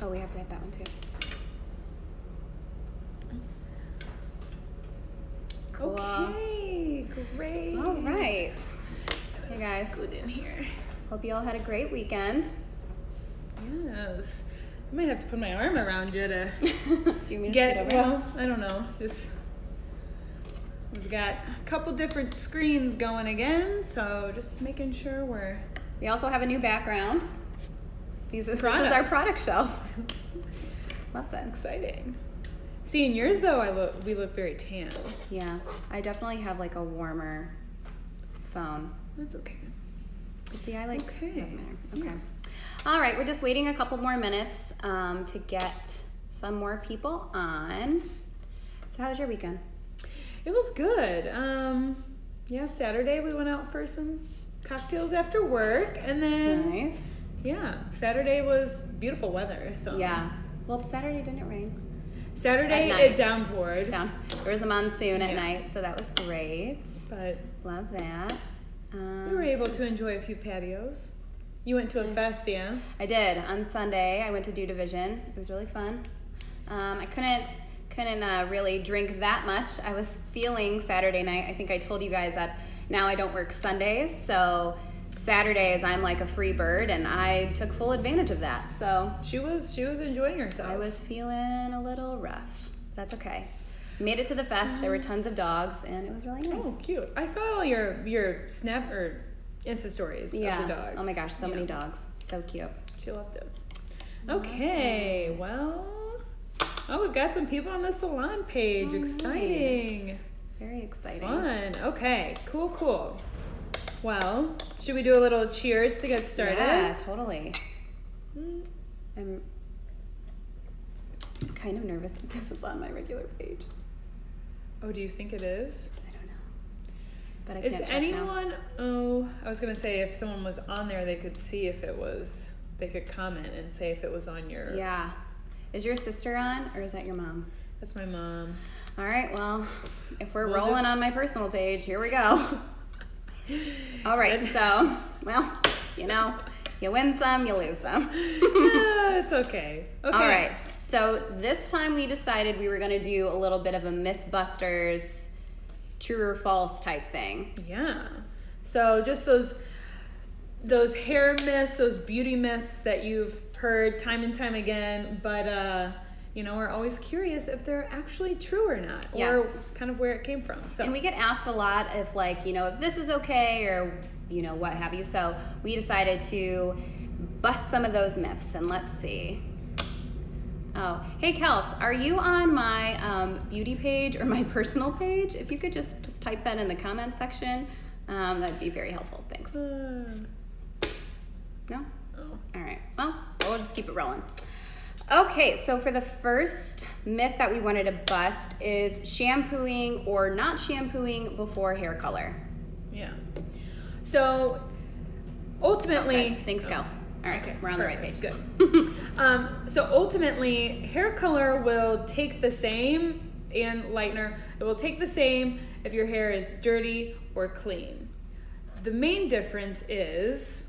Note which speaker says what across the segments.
Speaker 1: Oh, we have to hit that one too. Cool.
Speaker 2: Okay, great.
Speaker 1: All right. Hey guys.
Speaker 2: Scoot in here.
Speaker 1: Hope you all had a great weekend.
Speaker 2: Yes. I might have to put my arm around you to
Speaker 1: Do you mean to scoot over?
Speaker 2: well, I don't know. Just we've got a couple different screens going again, so just making sure we're
Speaker 1: We also have a new background. This is our
Speaker 2: Products.
Speaker 1: product shelf. Loves it.
Speaker 2: exciting. Seeing yours though, we look very tan.
Speaker 1: Yeah, I definitely have like a warmer phone.
Speaker 2: That's okay.
Speaker 1: But see, I like.
Speaker 2: Okay.
Speaker 1: Doesn't matter. Okay. All right, we're just waiting a couple more minutes to get some more people on. So, how was your weekend?
Speaker 2: It was good. Yeah, Saturday we went out for some cocktails after work, and then
Speaker 1: Nice.
Speaker 2: yeah, Saturday was beautiful weather. So
Speaker 1: Yeah. Well, Saturday didn't it rain?
Speaker 2: Saturday
Speaker 1: At night.
Speaker 2: it downpoured,
Speaker 1: Down. There was a monsoon at
Speaker 2: Yeah.
Speaker 1: night, so that was great.
Speaker 2: but
Speaker 1: Love that.
Speaker 2: we were able to enjoy a few patios. You went to a fest, yeah?
Speaker 1: I did. On Sunday, I went to Do Division. It was really fun. I couldn't really drink that much. I was feeling Saturday night. I think I told you guys that now I don't work Sundays, so Saturdays I'm like a free bird, and I took full advantage of that. So
Speaker 2: She was enjoying herself.
Speaker 1: I was feeling a little rough. That's okay. Made it to the fest. There were tons of dogs, and it was really nice.
Speaker 2: Oh, cute. I saw all your Snap or Insta stories of the dogs.
Speaker 1: Oh my gosh, so many
Speaker 2: Yeah.
Speaker 1: dogs. So cute.
Speaker 2: She loved it. Okay, well, oh, we've got some people on the salon page.
Speaker 1: Oh,
Speaker 2: Exciting.
Speaker 1: Very exciting.
Speaker 2: Fun. Okay, cool. Well, should we do a little cheers to get started?
Speaker 1: Yeah, totally.
Speaker 2: Mm.
Speaker 1: I'm kind of nervous that this is on my regular page.
Speaker 2: Oh, do you think it is?
Speaker 1: I don't know. But I
Speaker 2: Is
Speaker 1: can't check now.
Speaker 2: anyone, oh, I was going to say if someone was on there, they could see if it was, they could comment and say if it was on your,
Speaker 1: Yeah. Is your sister on, or is that your mom?
Speaker 2: That's my mom.
Speaker 1: All right, well, if we're
Speaker 2: We'll
Speaker 1: rolling
Speaker 2: just-
Speaker 1: on my personal page, here we go. All right,
Speaker 2: Good.
Speaker 1: so, well, you win some, you lose some.
Speaker 2: Yeah, it's okay. Okay.
Speaker 1: All right, so this time we decided we were going to do a little bit of a Mythbusters true or false type thing.
Speaker 2: Yeah. So just those hair myths, those beauty myths that you've heard time and time again, but we're always curious if they're actually true or not, or
Speaker 1: Yes.
Speaker 2: kind of where it came from. So
Speaker 1: And we get asked a lot if if this is okay or, what have you. So we decided to bust some of those myths, and let's see. Oh, hey Kels, are you on my beauty page or my personal page? If you could just type that in the comment section, that'd be very helpful. Thanks. No?
Speaker 2: oh.
Speaker 1: All right. Well, we'll just keep it rolling. Okay, so for the first myth that we wanted to bust is shampooing or not shampooing before hair color.
Speaker 2: Yeah. So ultimately,
Speaker 1: Okay, thanks, Kels. All right,
Speaker 2: Okay,
Speaker 1: we're on
Speaker 2: perfect.
Speaker 1: the right page.
Speaker 2: Good. So ultimately, hair color will take the same, and lightener, it will take the same if your hair is dirty or clean. The main difference is,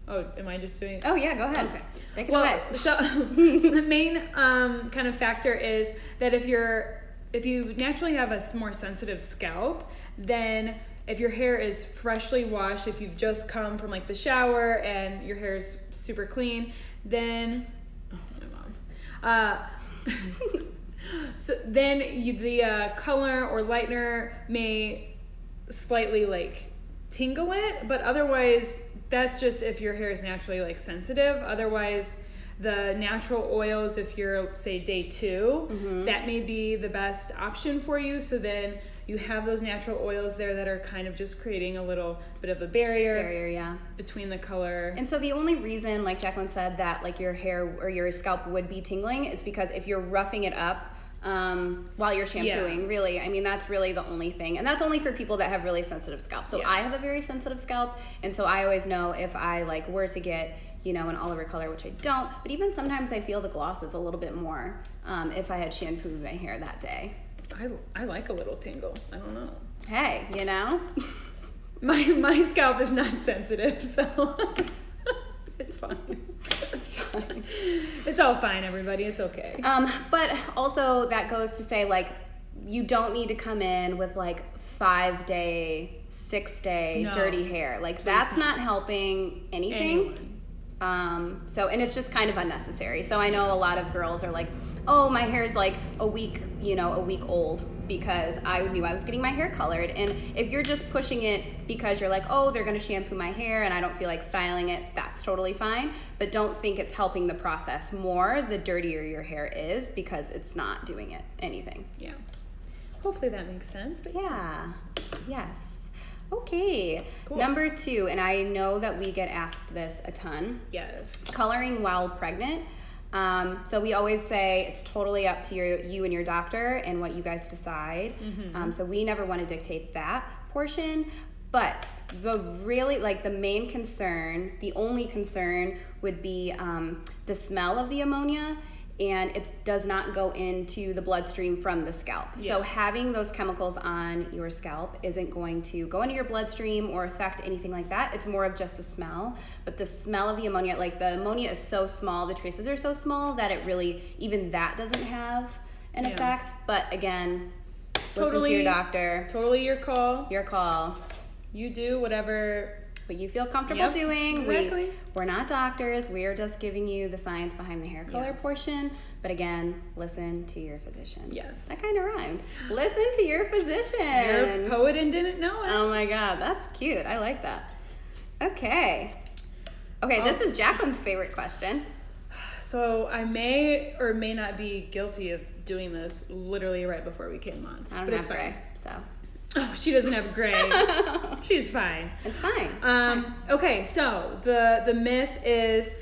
Speaker 2: oh, am I just doing?
Speaker 1: Oh yeah, go ahead.
Speaker 2: Okay.
Speaker 1: Take it
Speaker 2: Well,
Speaker 1: away.
Speaker 2: so the main kind of factor is that if you naturally have a more sensitive scalp, then if your hair is freshly washed, if you've just come from like the shower and your hair is super clean, then so then the color or lightener may slightly like tingle it, but otherwise that's just if your hair is naturally like sensitive. Otherwise, the natural oils, if you're say day 2, that may be the best option for you. So then you have those natural oils there that are kind of just creating a little bit of a barrier
Speaker 1: Yeah.
Speaker 2: between the color.
Speaker 1: And so the only reason, like Jacqueline said, that like your hair or your scalp would be tingling is because if you're roughing it up while you're shampooing, really, I mean, that's really the only thing. And that's only for people that have really sensitive scalp. So
Speaker 2: Yeah.
Speaker 1: I have a very sensitive scalp, and so I always know if I like were to get, an Oliver color, which I don't, but even sometimes I feel the glosses a little bit more if I had shampooed my hair that day.
Speaker 2: I like a little tingle. I don't know.
Speaker 1: Hey,
Speaker 2: My scalp is not sensitive, so it's fine.
Speaker 1: It's fine. fine.
Speaker 2: It's all fine, everybody. It's okay.
Speaker 1: But also that goes to say, like, you don't need to come in with like 5-day, 6-day
Speaker 2: No.
Speaker 1: dirty hair. Like, that's not helping anything. So, and it's just kind of unnecessary. So I know a lot of girls are like, oh, my hair's like a week old because I knew I was getting my hair colored. And if you're just pushing it because you're like, oh, they're going to shampoo my hair and I don't feel like styling it, that's totally fine. But don't think it's helping the process more the dirtier your hair is, because it's not doing it anything.
Speaker 2: Yeah. Hopefully that makes sense. But
Speaker 1: Yeah. Yes. Okay.
Speaker 2: Cool.
Speaker 1: Number 2, and I know that we get asked this a ton.
Speaker 2: yes.
Speaker 1: Coloring while pregnant. So we always say it's totally up to you and your doctor and what you guys decide. So we never want to dictate that portion. But the main concern, the only concern would be the smell of the ammonia, and it does not go into the bloodstream from the scalp.
Speaker 2: Yeah.
Speaker 1: So having those chemicals on your scalp isn't going to go into your bloodstream or affect anything like that. It's more of just the smell. But the smell of the ammonia, like the ammonia is so small, the traces are so small that it really, even that doesn't have an effect. But again, listen to your doctor.
Speaker 2: Totally your call.
Speaker 1: Your call.
Speaker 2: You do whatever.
Speaker 1: What you feel comfortable
Speaker 2: Yep,
Speaker 1: doing.
Speaker 2: exactly.
Speaker 1: We're not doctors. We are just giving you the science behind the hair color
Speaker 2: Yes.
Speaker 1: portion. But again, listen to your physician.
Speaker 2: Yes.
Speaker 1: That kind of rhymed. Listen to your physician.
Speaker 2: You're a poet and didn't know it.
Speaker 1: Oh my God, that's cute. I like that. Okay. Okay, this is Jacqueline's favorite question.
Speaker 2: So I may or may not be guilty of doing this literally right before we came on.
Speaker 1: I don't
Speaker 2: but
Speaker 1: have
Speaker 2: it's fine.
Speaker 1: gray, so
Speaker 2: Oh, she doesn't have gray. She's fine.
Speaker 1: it's fine.
Speaker 2: Okay, so the myth is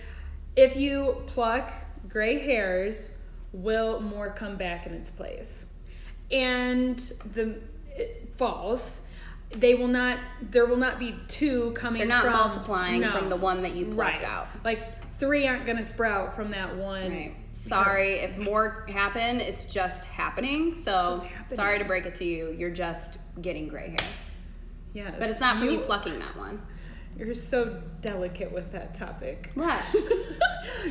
Speaker 2: if you pluck gray hairs, will more come back in its place? And false. There will not be 2 coming
Speaker 1: They're not
Speaker 2: from,
Speaker 1: multiplying
Speaker 2: no.
Speaker 1: from the one that you plucked
Speaker 2: Right.
Speaker 1: out.
Speaker 2: Like 3 aren't going to sprout from that one.
Speaker 1: Right. Sorry, if more happen, it's just happening. So
Speaker 2: just happening.
Speaker 1: sorry to break it to you, you're just getting gray hair.
Speaker 2: Yes.
Speaker 1: But it's not from you plucking that one.
Speaker 2: You're so delicate with that topic.
Speaker 1: What?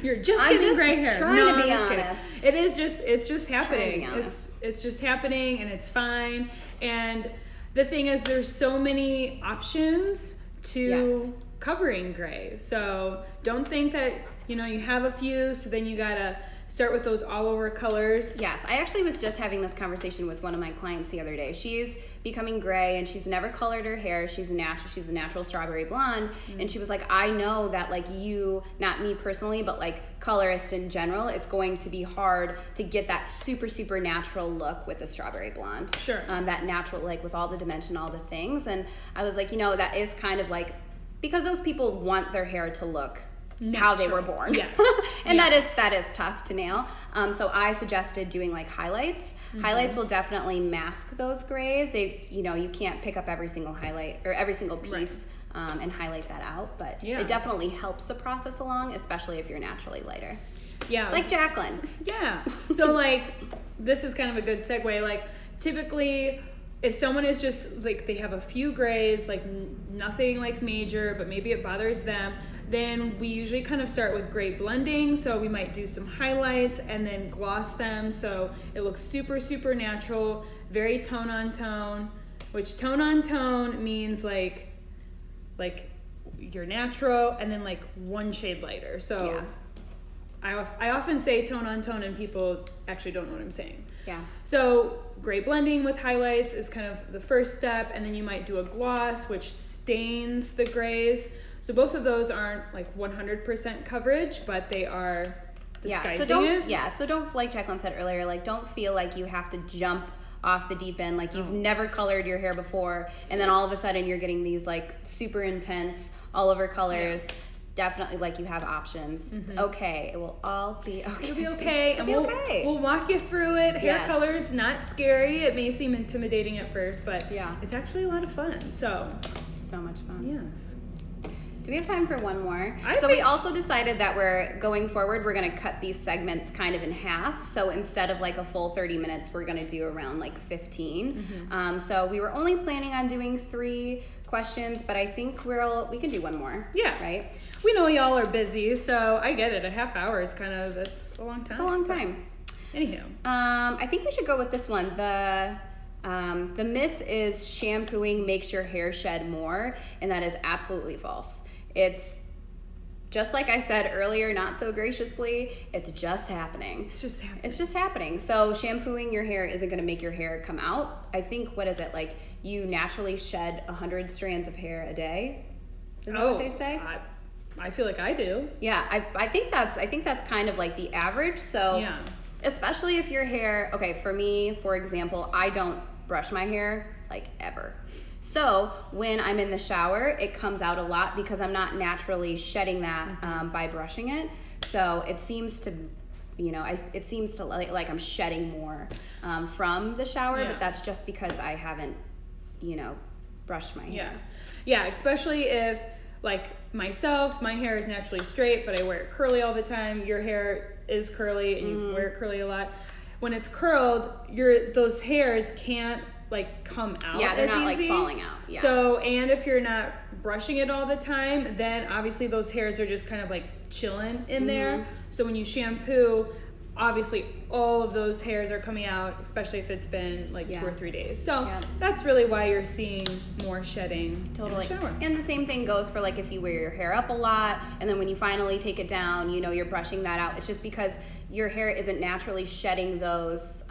Speaker 2: You're just
Speaker 1: I'm
Speaker 2: getting
Speaker 1: just
Speaker 2: gray hair.
Speaker 1: trying
Speaker 2: no,
Speaker 1: to be
Speaker 2: I'm just kidding.
Speaker 1: honest.
Speaker 2: It's just happening.
Speaker 1: be honest.
Speaker 2: It's just happening and it's fine. And the thing is there's so many options to
Speaker 1: Yes.
Speaker 2: covering gray. So don't think that, you have a few, so then you gotta start with those all over colors.
Speaker 1: Yes, I actually was just having this conversation with one of my clients the other day. She's becoming gray and she's never colored her hair. She's a natural strawberry blonde. And she was like, I know that like you, not me personally, but like colorists in general, it's going to be hard to get that super, super natural look with a strawberry blonde.
Speaker 2: Sure.
Speaker 1: That natural, like with all the dimension, all the things. And I was like, that is kind of like, because those people want their hair to look how they were born.
Speaker 2: Yes.
Speaker 1: And
Speaker 2: Yes.
Speaker 1: that is tough to nail. So I suggested doing like highlights. Highlights will definitely mask those grays. You can't pick up every single highlight or every single piece and highlight that out, but it definitely helps the process along, especially if you're naturally lighter.
Speaker 2: Yeah.
Speaker 1: Like Jacqueline.
Speaker 2: Yeah. So like this is kind of a good segue. Like typically if someone is just like they have a few grays, like nothing like major, but maybe it bothers them, then we usually kind of start with gray blending. So we might do some highlights and then gloss them so it looks super, super natural, very tone on tone, which tone on tone means like you're natural and then like 1 shade lighter. So I often say tone on tone and people actually don't know what I'm saying.
Speaker 1: Yeah.
Speaker 2: So gray blending with highlights is kind of the first step, and then you might do a gloss which stains the grays. So both of those aren't like 100% coverage, but they are disguising it.
Speaker 1: So don't, like Jacqueline said earlier, like don't feel like you have to jump off the deep end, like you've never colored your hair before, and then all of a sudden you're getting these like super intense all over colors. Yeah. Definitely, like you have options. It's okay. It will all be okay.
Speaker 2: It'll be okay.
Speaker 1: It'll be okay.
Speaker 2: We'll walk you through it. Hair
Speaker 1: Yes.
Speaker 2: color is not scary. It may seem intimidating at first, but
Speaker 1: Yeah.
Speaker 2: it's actually a lot of fun. So
Speaker 1: much fun.
Speaker 2: yes.
Speaker 1: Do we have time for one more?
Speaker 2: I
Speaker 1: We
Speaker 2: think-
Speaker 1: also decided that we're going forward, we're going to cut these segments kind of in half. So instead of like a full 30 minutes, we're going to do around like 15. So we were only planning on doing 3 questions, but I think we can do one more.
Speaker 2: Yeah.
Speaker 1: Right?
Speaker 2: We know y'all are busy, so I get it. A half hour is that's a long time.
Speaker 1: It's a long time.
Speaker 2: Anywho.
Speaker 1: I think we should go with this one. The myth is shampooing makes your hair shed more, and that is absolutely false. It's just like I said earlier, not so graciously, it's just happening.
Speaker 2: It's just happening.
Speaker 1: It's just happening. So shampooing your hair isn't gonna make your hair come out. I think, what is it, like you naturally shed 100 strands of hair a day? Is that what they say?
Speaker 2: I feel like I do.
Speaker 1: Yeah, I think that's kind of like the average. So
Speaker 2: Yeah.
Speaker 1: especially if your hair, okay, for me, for example, I don't brush my hair like ever. So when I'm in the shower, it comes out a lot because I'm not naturally shedding that by brushing it. So it seems to, it seems to like I'm shedding more from the shower,
Speaker 2: Yeah.
Speaker 1: but that's just because I haven't, brushed my hair.
Speaker 2: Yeah, especially if, like myself, my hair is naturally straight, but I wear it curly all the time. Your hair is curly and you wear it curly a lot. When it's curled, those hairs can't like come out.
Speaker 1: Yeah, they're
Speaker 2: as
Speaker 1: not
Speaker 2: easy.
Speaker 1: like falling out. Yeah.
Speaker 2: So, and if you're not brushing it all the time, then obviously those hairs are just kind of like chilling in there. So when you shampoo, obviously all of those hairs are coming out, especially if it's been like 2 or 3 days. So that's really why you're seeing more shedding
Speaker 1: Totally.
Speaker 2: in the shower.
Speaker 1: And the same thing goes for like if you wear your hair up a lot and then when you finally take it down, you're brushing that out. It's just because your hair isn't naturally shedding those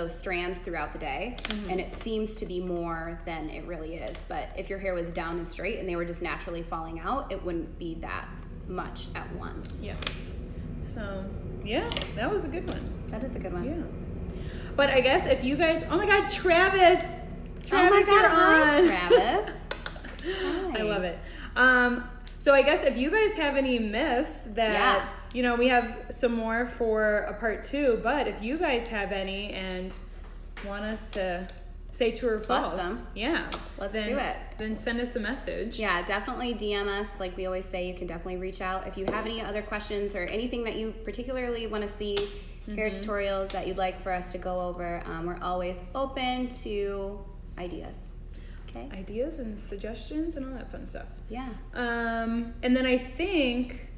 Speaker 1: strands throughout the day, and it seems to be more than it really is. But if your hair was down and straight and they were just naturally falling out, it wouldn't be that much at once.
Speaker 2: Yes. So, yeah, that was a good one.
Speaker 1: That is a good one.
Speaker 2: Yeah. But I guess if you guys, oh my God, Travis,
Speaker 1: Oh my God,
Speaker 2: you're
Speaker 1: hi,
Speaker 2: on.
Speaker 1: Travis.
Speaker 2: I love it. So I guess if you guys have any myths that, we have some more for a part 2, but if you guys have any and want us to say true or false,
Speaker 1: Bust 'em.
Speaker 2: let's
Speaker 1: do it.
Speaker 2: Then send us a message.
Speaker 1: Yeah, definitely DM us. Like we always say, you can definitely reach out. If you have any other questions or anything that you particularly want to see, hair tutorials that you'd like for us to go over, we're always open to ideas. Okay?
Speaker 2: Ideas and suggestions and all that fun stuff.
Speaker 1: Yeah.
Speaker 2: And then I think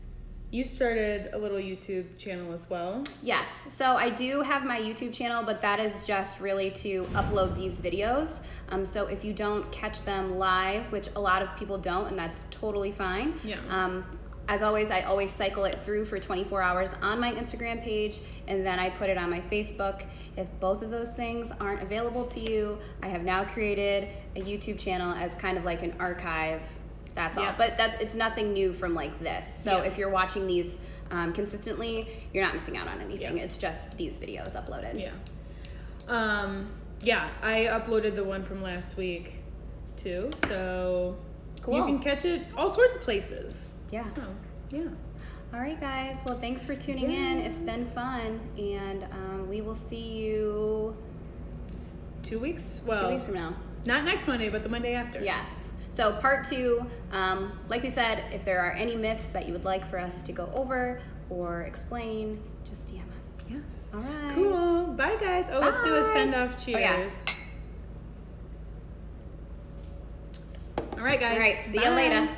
Speaker 2: you started a little YouTube channel as well.
Speaker 1: Yes. So I do have my YouTube channel, but that is just really to upload these videos. So if you don't catch them live, which a lot of people don't, and that's totally fine.
Speaker 2: Yeah.
Speaker 1: As always, I always cycle it through for 24 hours on my Instagram page, and then I put it on my Facebook. If both of those things aren't available to you, I have now created a YouTube channel as kind of like an archive. That's all. But it's nothing new from like this. So if you're watching these consistently, you're not missing out on anything. It's just these videos uploaded.
Speaker 2: Yeah. I uploaded the one from last week too, so
Speaker 1: Cool.
Speaker 2: you can catch it all sorts of places.
Speaker 1: Yeah.
Speaker 2: So, yeah.
Speaker 1: All right, guys. Well, thanks for tuning in. It's been fun, and we will see you
Speaker 2: 2 weeks? Well,
Speaker 1: 2 weeks from now.
Speaker 2: not next Monday, but the Monday after.
Speaker 1: Yes. So part 2, like we said, if there are any myths that you would like for us to go over or explain, just DM us.
Speaker 2: Yes.
Speaker 1: All right.
Speaker 2: Cool. Bye, guys. Oh, let's do a
Speaker 1: Bye.
Speaker 2: send-off. Cheers.
Speaker 1: Oh, yeah.
Speaker 2: All right, guys.
Speaker 1: All right. See you
Speaker 2: Bye.
Speaker 1: later.